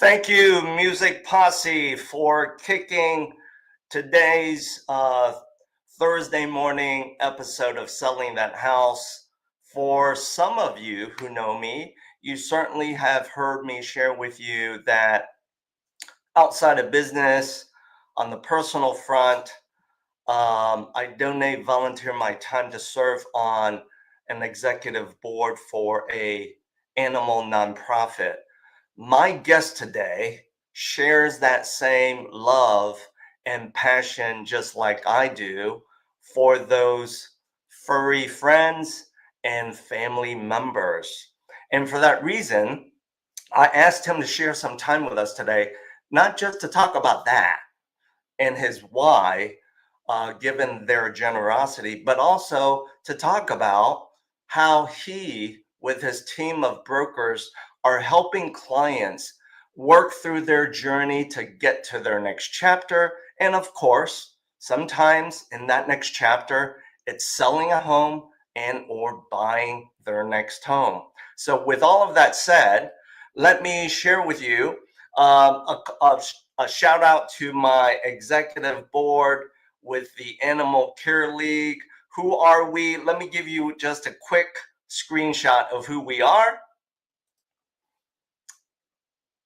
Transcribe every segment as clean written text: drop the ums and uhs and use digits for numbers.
Thank you, Music Posse, for kicking today's Thursday morning episode of Selling That House. For some of you who know me, you certainly have heard me share with you that outside of business, on the personal front, I donate, volunteer my time to serve on an executive board for a animal nonprofit. My guest today shares that same love and passion, just like I do, for those furry friends and family members. And for that reason, I asked him to share some time with us today, not just to talk about that and his why, given their generosity, but also to talk about how he, with his team of brokers, are helping clients work through their journey to get to their next chapter. And of course, sometimes in that next chapter, it's selling a home and or buying their next home. So with all of that said, let me share with you a shout out to my executive board with the Animal Care League. Who are we? Let me give you just a quick screenshot of who we are.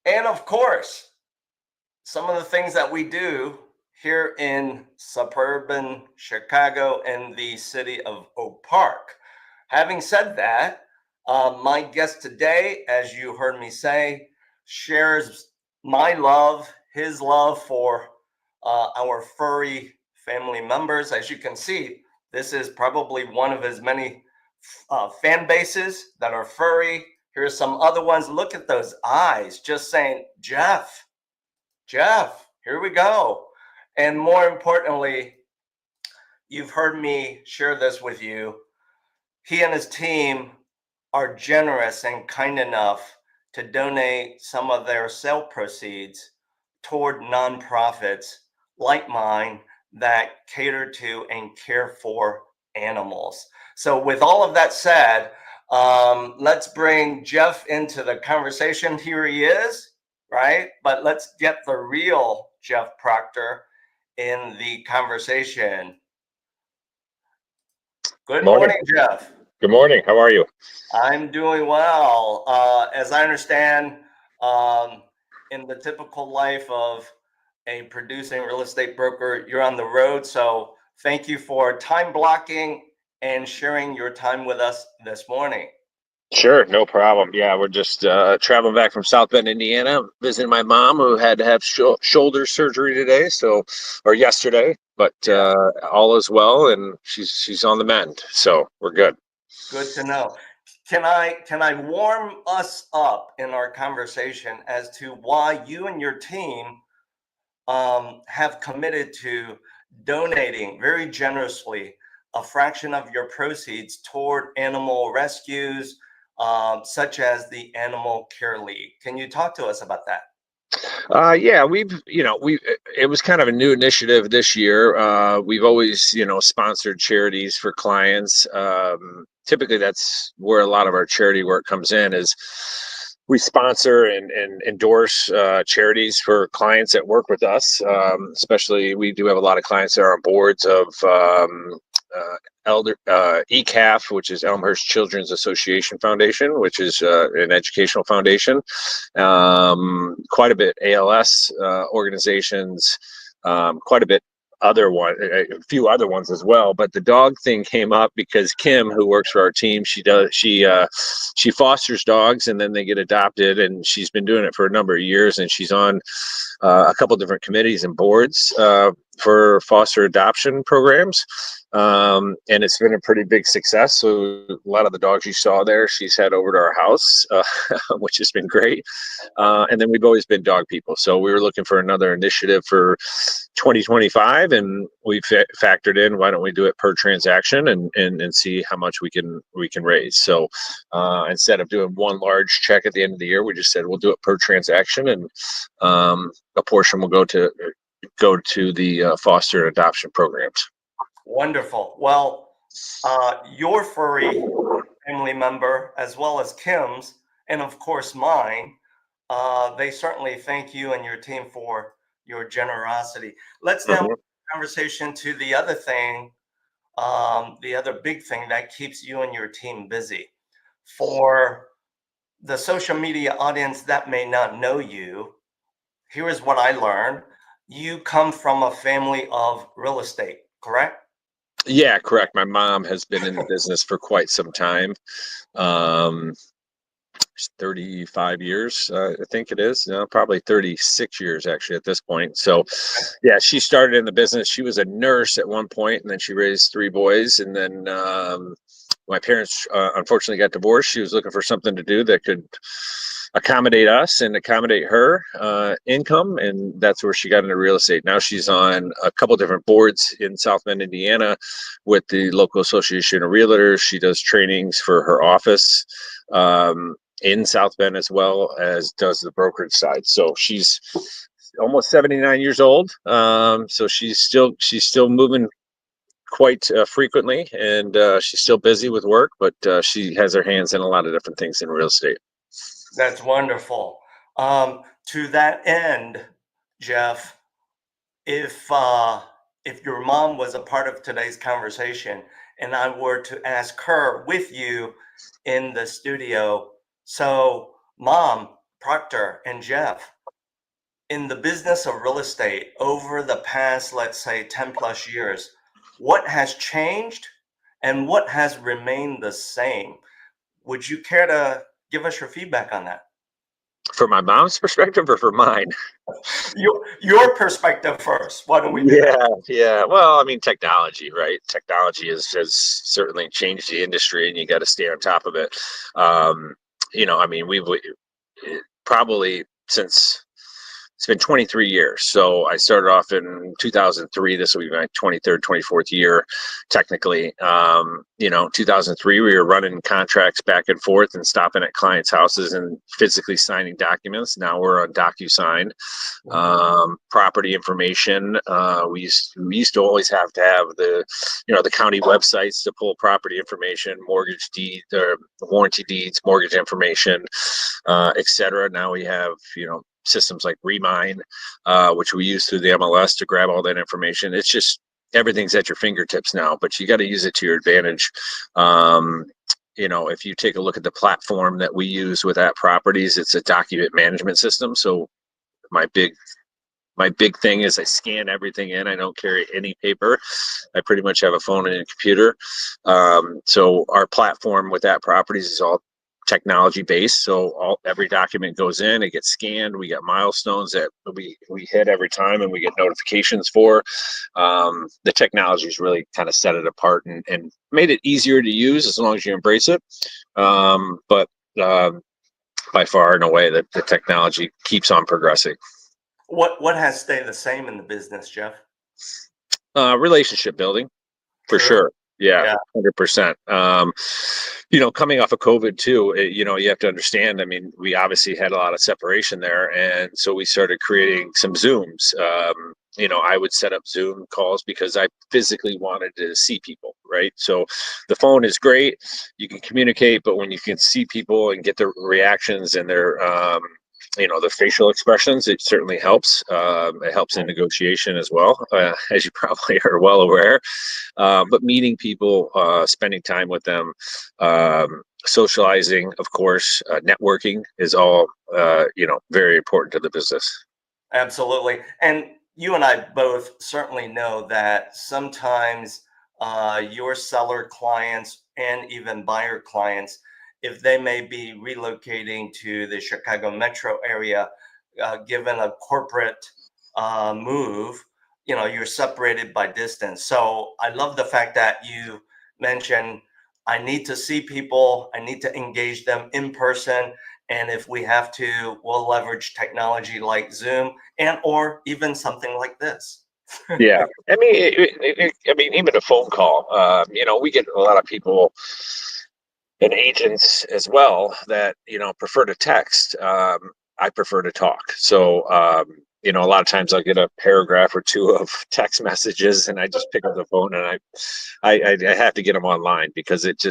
And of course, some of the things that we do here in suburban Chicago and the city of Oak Park. Having said that, my guest today, as you heard me say, shares my love, his love for our furry family members. As you can see, this is probably one of his many fan bases that are furry. Here's some other ones. Look at those eyes, just saying, Jeff, here we go. And more importantly, you've heard me share this with you. He and his team are generous and kind enough to donate some of their sale proceeds toward nonprofits like mine that cater to and care for animals. So with all of that said, let's bring Jeff into the conversation. Here he is, right? But let's get the real Jeff Proctor in the conversation. Good morning, Jeff. Good morning. How are you? I'm doing well. As I understand, in the typical life of a producing real estate broker, you're on the road. So thank you for time blocking and sharing your time with us this morning. Sure, no problem. Yeah, we're just traveling back from South Bend, Indiana, visiting my mom who had to have shoulder surgery today, or yesterday. But all is well, and she's on the mend, so we're good. Good to know. Can I warm us up in our conversation as to why you and your team have committed to donating very generously a fraction of your proceeds toward animal rescues, such as the Animal Care League? Can you talk to us about that? Yeah, it was kind of a new initiative this year. We've always, sponsored charities for clients. Typically that's where a lot of our charity work comes in, is we sponsor and endorse charities for clients that work with us. Especially, we do have a lot of clients that are on boards of ECAF, which is Elmhurst Children's Association Foundation, which is an educational foundation. Quite a bit ALS organizations, quite a bit a few other ones as well. But the dog thing came up because Kim, who works for our team, she fosters dogs and then they get adopted, and she's been doing it for a number of years, and she's on a couple different committees and boards for foster adoption programs. And it's been a pretty big success. So a lot of the dogs you saw there, she's had over to our house, which has been great. And then we've always been dog people. So we were looking for another initiative for 2025, and we factored in, why don't we do it per transaction and see how much we can raise. So instead of doing one large check at the end of the year, we just said we'll do it per transaction, and a portion will go to the foster adoption programs. Wonderful. Well, your furry family member, as well as Kim's, and of course mine, they certainly thank you and your team for your generosity. Let's now move the conversation to the other thing, the other big thing that keeps you and your team busy. For the social media audience that may not know you, here is what I learned. You come from a family of real estate, correct? Yeah, correct. My mom has been in the business for quite some time. 35 years, I think it is. No, probably 36 years actually at this point. So yeah, she started in the business. She was a nurse at one point, and then she raised 3 boys. And then my parents unfortunately got divorced. She was looking for something to do that could accommodate us and accommodate her income, and that's where she got into real estate. Now she's on a couple different boards in South Bend, Indiana, with the local association of realtors. She does trainings for her office in South Bend, as well as does the brokerage side. So she's almost 79 years old. So she's still moving quite frequently, and she's still busy with work, but she has her hands in a lot of different things in real estate. That's wonderful. To that end, Jeff, if your mom was a part of today's conversation, and I were to ask her with you in the studio, so Mom, Proctor, and Jeff, in the business of real estate over the past, let's say, 10 plus years, what has changed and what has remained the same? Would you care to give us your feedback on that? For my mom's perspective or for mine? Your perspective first. Why don't we do that? Yeah. Well, I mean, technology, right? Technology has certainly changed the industry, and you got to stay on top of it. I mean, we've probably since it's been 23 years. So I started off in 2003. This will be my 23rd, 24th year, technically. 2003, we were running contracts back and forth and stopping at clients' houses and physically signing documents. Now we're on DocuSign. Property information. We used to always have to have the county websites to pull property information, mortgage deed, or warranty deeds, mortgage information, etc. Now we have, systems like Remine, which we use through the MLS to grab all that information. It's just everything's at your fingertips now, but you got to use it to your advantage. If you take a look at the platform that we use with At Properties, it's a document management system. So my big thing is I scan everything in. I don't carry any paper. I pretty much have a phone and a computer. So our platform with At Properties is all technology based. So every document goes in, it gets scanned. We got milestones that we hit every time, and we get notifications for. The technology's really kind of set it apart and made it easier to use as long as you embrace it. But by far and away, the technology keeps on progressing. What has stayed the same in the business, Jeff? Relationship building, for sure. Yeah, 100%. Coming off of COVID too, you have to understand, I mean, we obviously had a lot of separation there. And so we started creating some Zooms. I would set up Zoom calls because I physically wanted to see people, right? So the phone is great. You can communicate, but when you can see people and get their reactions and their, the facial expressions, it certainly helps. It helps in negotiation as well, as you probably are well aware. But meeting people, spending time with them, socializing, of course, networking is all, very important to the business. Absolutely. And you and I both certainly know that sometimes your seller clients and even buyer clients, if they may be relocating to the Chicago metro area, given a corporate move, you're separated by distance. So I love the fact that you mentioned, I need to see people, I need to engage them in person. And if we have to, we'll leverage technology like Zoom and or even something like this. Yeah, I mean, I mean, even a phone call. We get a lot of people and agents as well that prefer to text. I prefer to talk. So a lot of times I'll get a paragraph or two of text messages, and I just pick up the phone and I have to get them online because it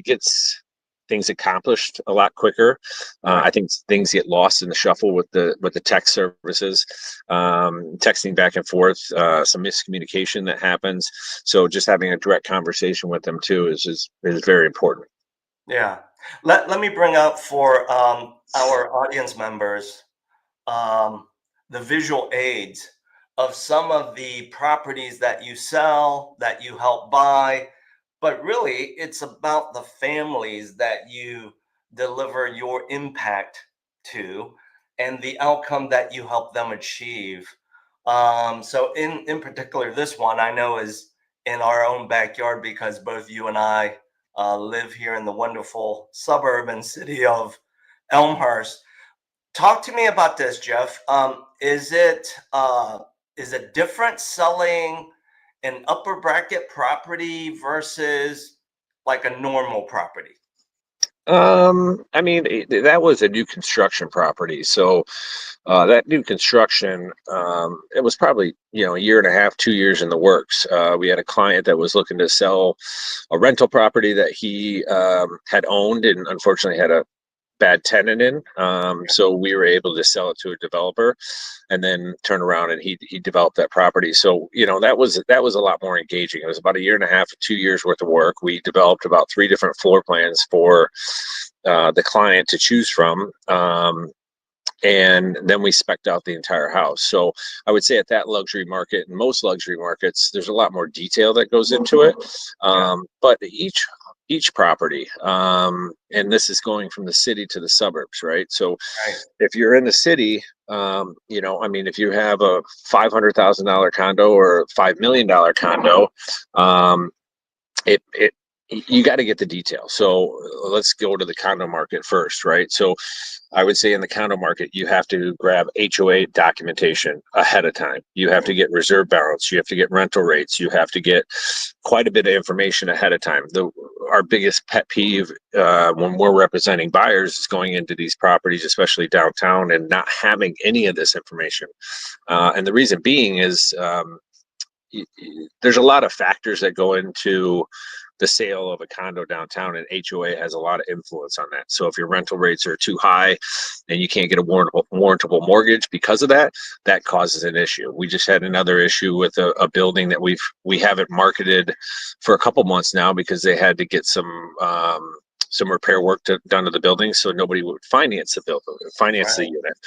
gets things accomplished a lot quicker. I think things get lost in the shuffle with the text services, texting back and forth, some miscommunication that happens. So just having a direct conversation with them too is very important. Yeah. Let me bring up for our audience members the visual aids of some of the properties that you sell, that you help buy, but really it's about the families that you deliver your impact to and the outcome that you help them achieve. So in particular, this one I know is in our own backyard because both you and I live here in the wonderful suburban city of Elmhurst. Talk to me about this, Jeff. Is it different selling an upper bracket property versus like a normal property? I mean, that was a new construction property. So that new construction, it was probably, a year and a half, 2 years in the works. We had a client that was looking to sell a rental property that he had owned and unfortunately had a bad tenant in. So we were able to sell it to a developer and then turn around and he developed that property. So, that was a lot more engaging. It was about a year and a half, 2 years worth of work. We developed about 3 different floor plans for the client to choose from. And then we spec'd out the entire house. So I would say at that luxury market and most luxury markets, there's a lot more detail that goes into it. But each property, and this is going from the city to the suburbs, right? So Right. if you're in the city, I mean, if you have a $500,000 condo or a $5 million condo, it you got to get the details. So let's go to the condo market first, right? So I would say in the condo market, you have to grab HOA documentation ahead of time. You have to get reserve balance. You have to get rental rates. You have to get quite a bit of information ahead of time. Our biggest pet peeve when we're representing buyers is going into these properties, especially downtown, and not having any of this information. And the reason being is there's a lot of factors that go into the sale of a condo downtown, and HOA has a lot of influence on that. So if your rental rates are too high and you can't get a warrantable mortgage because of that, that causes an issue. We just had another issue with a building that we haven't marketed for a couple months now because they had to get some repair work done to the building, so nobody would finance the unit.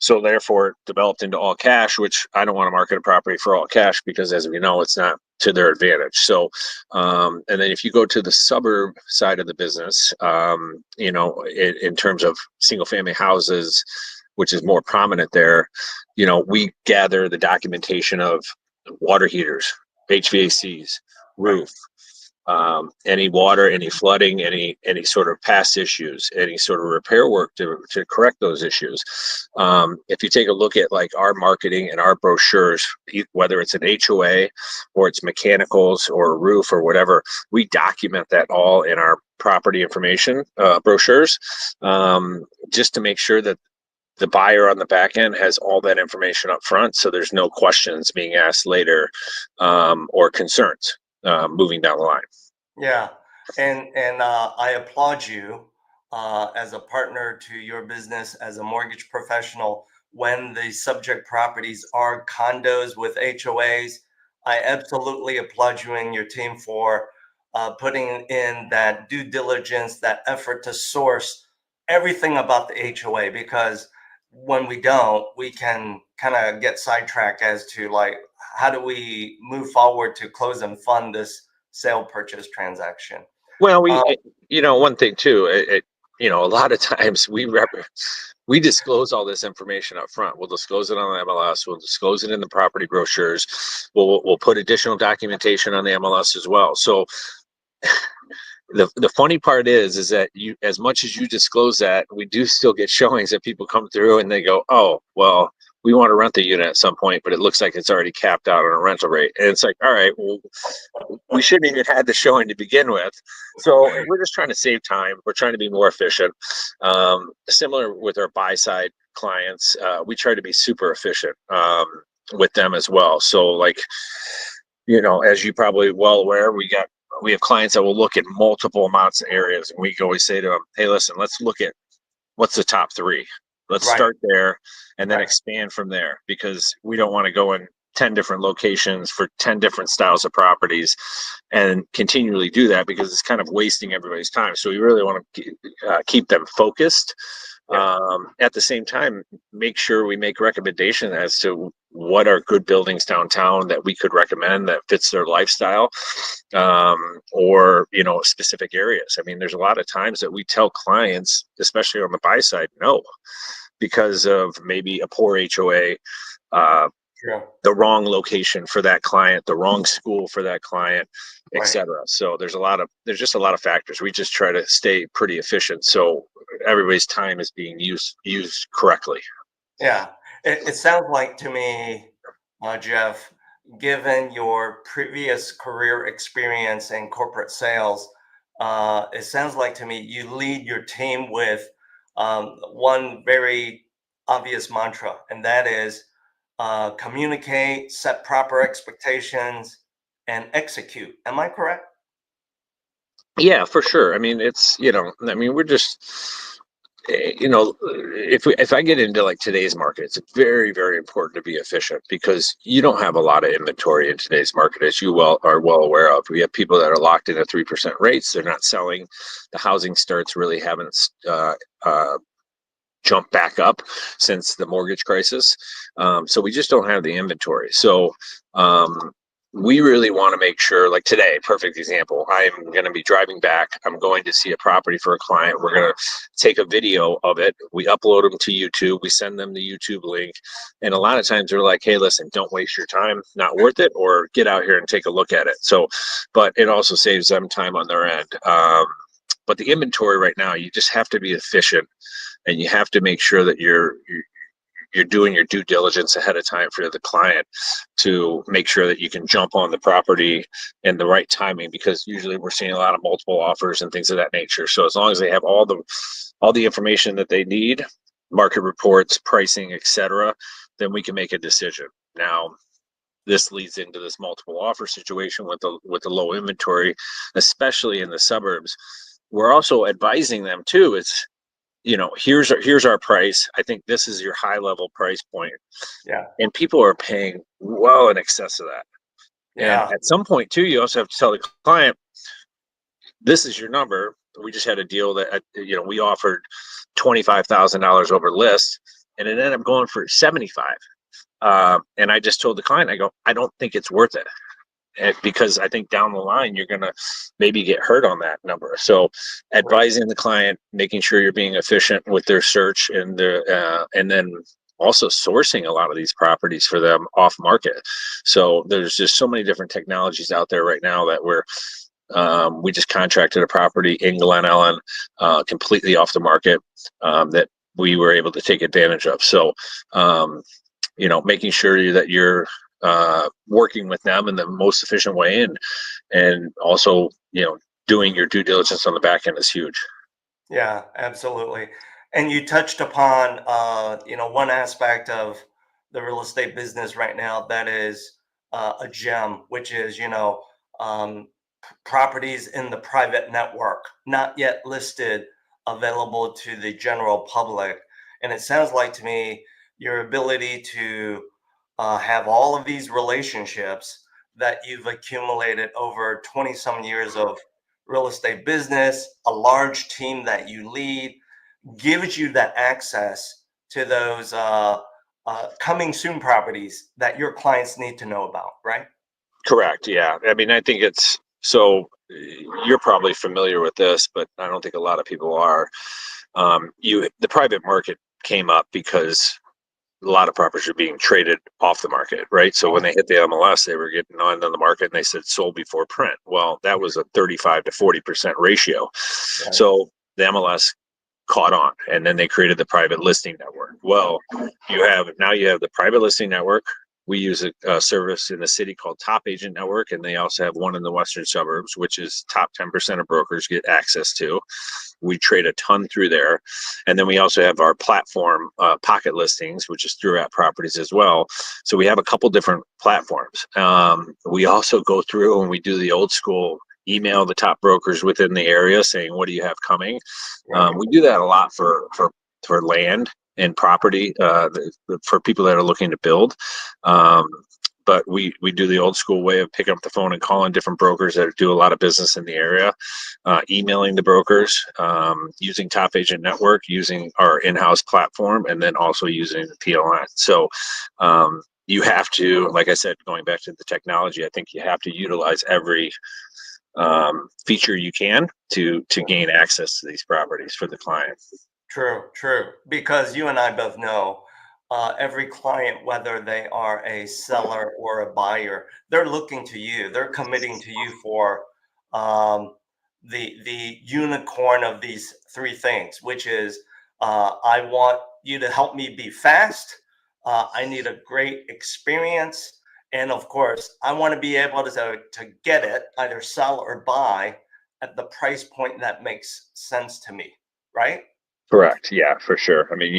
So therefore, it developed into all cash, which I don't want to market a property for all cash because, as we know, it's not to their advantage. So, and then if you go to the suburb side of the business, in terms of single family houses, which is more prominent there, we gather the documentation of water heaters, HVACs, roof, any water, any flooding, any sort of past issues, any sort of repair work to correct those issues. If you take a look at like our marketing and our brochures, whether it's an HOA or it's mechanicals or a roof or whatever, we document that all in our property information brochures, just to make sure that the buyer on the back end has all that information up front, so there's no questions being asked later, or concerns moving down the line. Yeah, and I applaud you as a partner to your business as a mortgage professional when the subject properties are condos with HOAs. I absolutely applaud you and your team for putting in that due diligence, that effort to source everything about the HOA, because when we don't, we can kind of get sidetracked as to like, how do we move forward to close and fund this sale purchase transaction? Well, Um, one thing too, a lot of times we disclose all this information up front. We'll disclose it on the MLS. We'll disclose it in the property brochures. We'll put additional documentation on the MLS as well. So the funny part is that you, as much as you disclose that, we do still get showings that people come through and they go, oh, well, we want to rent the unit at some point, but it looks like it's already capped out on a rental rate. And it's like, all right, well, we shouldn't even had the showing to begin with. So we're just trying to save time. We're trying to be more efficient. Similar with our buy side clients, we try to be super efficient with them as well. So like, as you probably well aware, we have clients that will look at multiple amounts of areas, and we always say to them, hey, listen, let's look at what's the top three. Let's start there and then expand from there, because we don't want to go in 10 different locations for 10 different styles of properties and continually do that, because it's kind of wasting everybody's time. So we really want to keep them focused. At the same time, make sure we make recommendations as to what are good buildings downtown that we could recommend that fits their lifestyle, or specific areas. I mean, there's a lot of times that we tell clients, especially on the buy side, no, because of maybe a poor HOA, the wrong location for that client, the wrong school for that client, etc. So there's just a lot of factors. We just try to stay pretty efficient, so everybody's time is being used correctly. Yeah, it sounds like to me, Jeff, given your previous career experience in corporate sales, it sounds like to me you lead your team with one very obvious mantra, and that is communicate, set proper expectations, and execute. Am I correct? Yeah, for sure. I mean, we're just, if I get into like today's market, it's very, very important to be efficient, because you don't have a lot of inventory in today's market, as you are well aware of. We have people that are locked in at 3% rates. They're not selling. The housing starts really haven't jumped back up since the mortgage crisis. So we just don't have the inventory. So we really want to make sure, like today, perfect example, I'm going to be driving back. I'm going to see a property for a client. We're going to take a video of it. We upload them to YouTube. We send them the YouTube link. And a lot of times they're like, hey, listen, don't waste your time. Not worth it. Or get out here and take a look at it. So, but it also saves them time on their end. But the inventory right now, you just have to be efficient, and you have to make sure that you're doing your due diligence ahead of time for the client to make sure that you can jump on the property in the right timing, because usually we're seeing a lot of multiple offers and things of that nature. So as long as they have all the information that they need, market reports, pricing, etc., then we can make a decision. Now, this leads into this multiple offer situation with the low inventory, especially in the suburbs. We're also advising them too. It's, here's our price. I think this is your high level price point. Yeah. And people are paying well in excess of that. Yeah. And at some point too, you also have to tell the client, this is your number. We just had a deal that, we offered $25,000 over list, and it ended up going for 75. And I just told the client, I go, I don't think it's worth it. Because I think down the line, you're going to maybe get hurt on that number. So advising the client, making sure you're being efficient with their search and then also sourcing a lot of these properties for them off market. So there's just so many different technologies out there right now that we just contracted a property in Glen Ellen, completely off the market, that we were able to take advantage of. So, making sure that you're working with them in the most efficient way, and also doing your due diligence on the back end is huge. Yeah, absolutely. And you touched upon one aspect of the real estate business right now that is a gem, which is properties in the private network, not yet listed, available to the general public. And it sounds like to me your ability to have all of these relationships that you've accumulated over 20 some years of real estate business, a large team that you lead, gives you that access to those coming soon properties that your clients need to know about, right? Correct. Yeah. I mean, I think so you're probably familiar with this, but I don't think a lot of people are. The private market came up because a lot of properties are being traded off the market, right? So when they hit the MLS, they were getting on the market and they said sold before print. Well, that was a 35 to 40% ratio. Right. So the MLS caught on, and then they created the private listing network. Well, you have the private listing network. We use a service in the city called Top Agent Network, and they also have one in the western suburbs, which is top 10% of brokers get access to. We trade a ton through there. And then we also have our platform, Pocket Listings, which is through App Properties as well. So we have a couple different platforms. We also go through and we do the old school email the top brokers within the area saying, what do you have coming? We do that a lot for land and property, for people that are looking to build. But we do the old school way of picking up the phone and calling different brokers that do a lot of business in the area, emailing the brokers, using Top Agent Network, using our in-house platform, and then also using the PLN. So you have to, like I said, going back to the technology, I think you have to utilize every feature you can to gain access to these properties for the client. True. Because you and I both know every client, whether they are a seller or a buyer, they're looking to you. They're committing to you for the unicorn of these three things, which is I want you to help me be fast. I need a great experience. And of course, I want to be able to get it, either sell or buy, at the price point that makes sense to me, right? Correct. Yeah, for sure. I mean,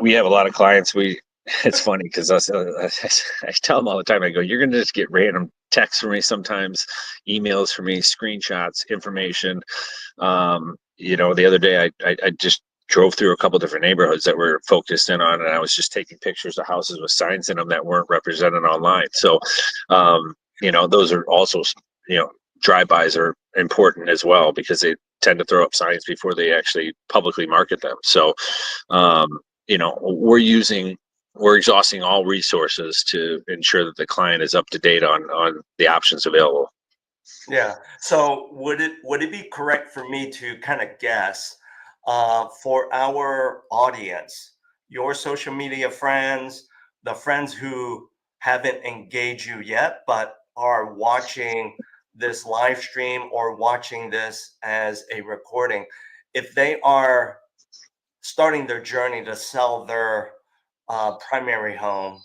we have a lot of clients. It's funny because I tell them all the time, I go, you're going to just get random texts from me sometimes, emails from me, screenshots, information. The other day I just drove through a couple different neighborhoods that we're focused in on, and I was just taking pictures of houses with signs in them that weren't represented online. So, those are also, drive-bys are important as well because they tend to throw up signs before they actually publicly market them. So, we're exhausting all resources to ensure that the client is up to date on the options available. Yeah. So would it be correct for me to kind of guess, for our audience, your social media friends, the friends who haven't engaged you yet but are watching this live stream or watching this as a recording, if they are starting their journey to sell their primary home,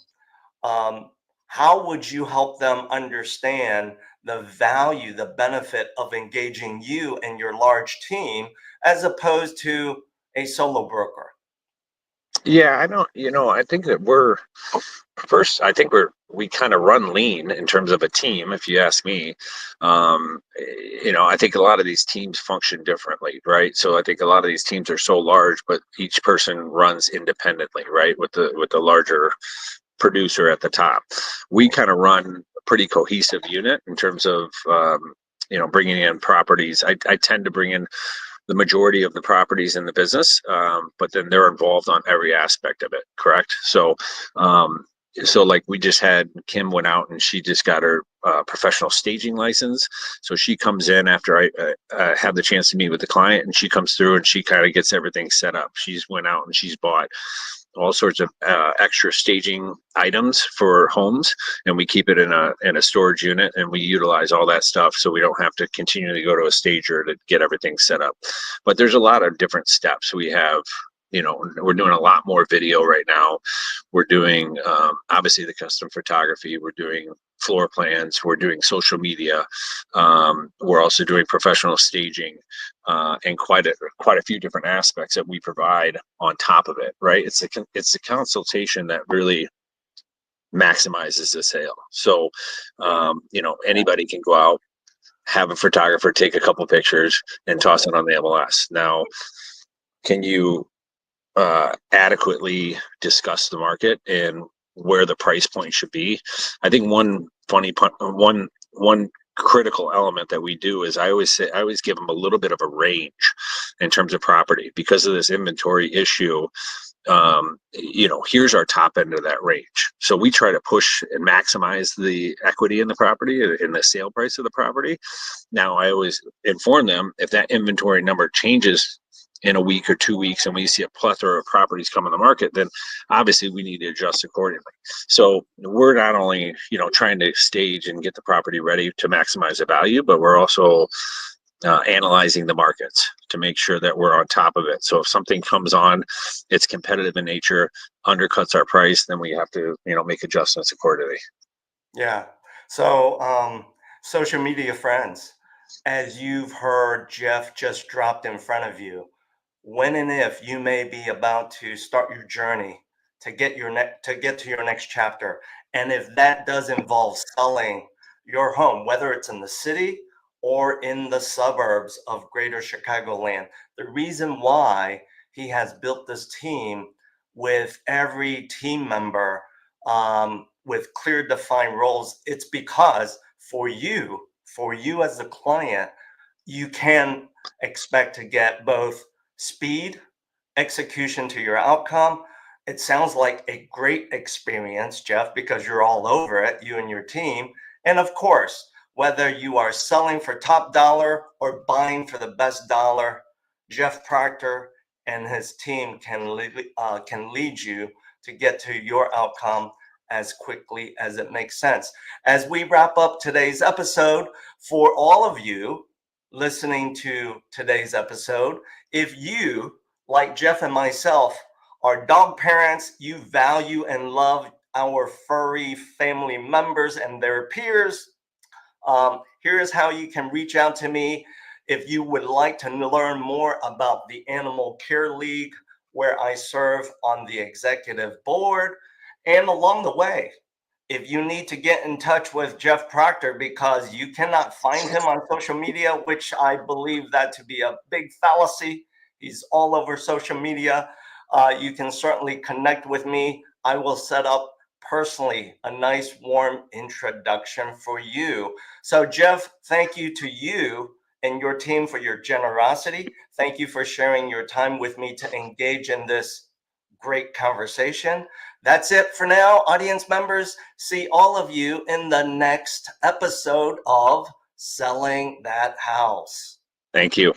how would you help them understand the value, the benefit of engaging you and your large team as opposed to a solo broker? Yeah, I don't, I think that we kind of run lean in terms of a team, if you ask me. I think a lot of these teams function differently, right? So I think a lot of these teams are so large, but each person runs independently, right? With the larger producer at the top. We kind of run a pretty cohesive unit in terms of, bringing in properties. I tend to bring in the majority of the properties in the business, but then they're involved on every aspect of it. Correct. So like we just had Kim went out and she just got her professional staging license. So she comes in after I have the chance to meet with the client, and she comes through and she kind of gets everything set up. She's went out and she's bought all sorts of extra staging items for homes, and we keep it in a storage unit, and we utilize all that stuff so we don't have to continually go to a stager to get everything set up. But there's a lot of different steps. We have, we're doing a lot more video right now. We're doing obviously the custom photography. We're doing floor plans. We're doing social media. We're also doing professional staging, and quite a few different aspects that we provide on top of it. Right? It's a consultation that really maximizes the sale. So, anybody can go out, have a photographer take a couple pictures, and toss it on the MLS. Now, can you adequately discuss the market and where the price point should be? I think one critical element that we do is I always give them a little bit of a range in terms of property because of this inventory issue. Here's our top end of that range. So we try to push and maximize the equity in the property and the sale price of the property. Now, I always inform them if that inventory number changes in a week or 2 weeks and we see a plethora of properties come on the market, then obviously we need to adjust accordingly. So we're not only, trying to stage and get the property ready to maximize the value, but we're also analyzing the markets to make sure that we're on top of it. So if something comes on, it's competitive in nature, undercuts our price, then we have to, make adjustments accordingly. Yeah. So, social media friends, as you've heard, Jeff just dropped in front of you, when and if you may be about to start your journey to get to your next chapter, and if that does involve selling your home, whether it's in the city or in the suburbs of greater Chicagoland, the reason why he has built this team with every team member with clear defined roles, it's because for you as the client, you can expect to get both speed, execution to your outcome. It sounds like a great experience, Jeff, because you're all over it, you and your team. And of course, whether you are selling for top dollar or buying for the best dollar, Jeff Proctor and his team can lead you to get to your outcome as quickly as it makes sense. As we wrap up today's episode, for all of you listening to today's episode, if you, like Jeff and myself, are dog parents, you value and love our furry family members and their peers, here's how you can reach out to me if you would like to learn more about the Animal Care League, where I serve on the executive board. And along the way, if you need to get in touch with Jeff Proctor because you cannot find him on social media, which I believe that to be a big fallacy, he's all over social media, you can certainly connect with me. I will set up personally a nice warm introduction for you. So Jeff, thank you to you and your team for your generosity. Thank you for sharing your time with me to engage in this great conversation. That's it for now, audience members. See all of you in the next episode of Selling That House. Thank you.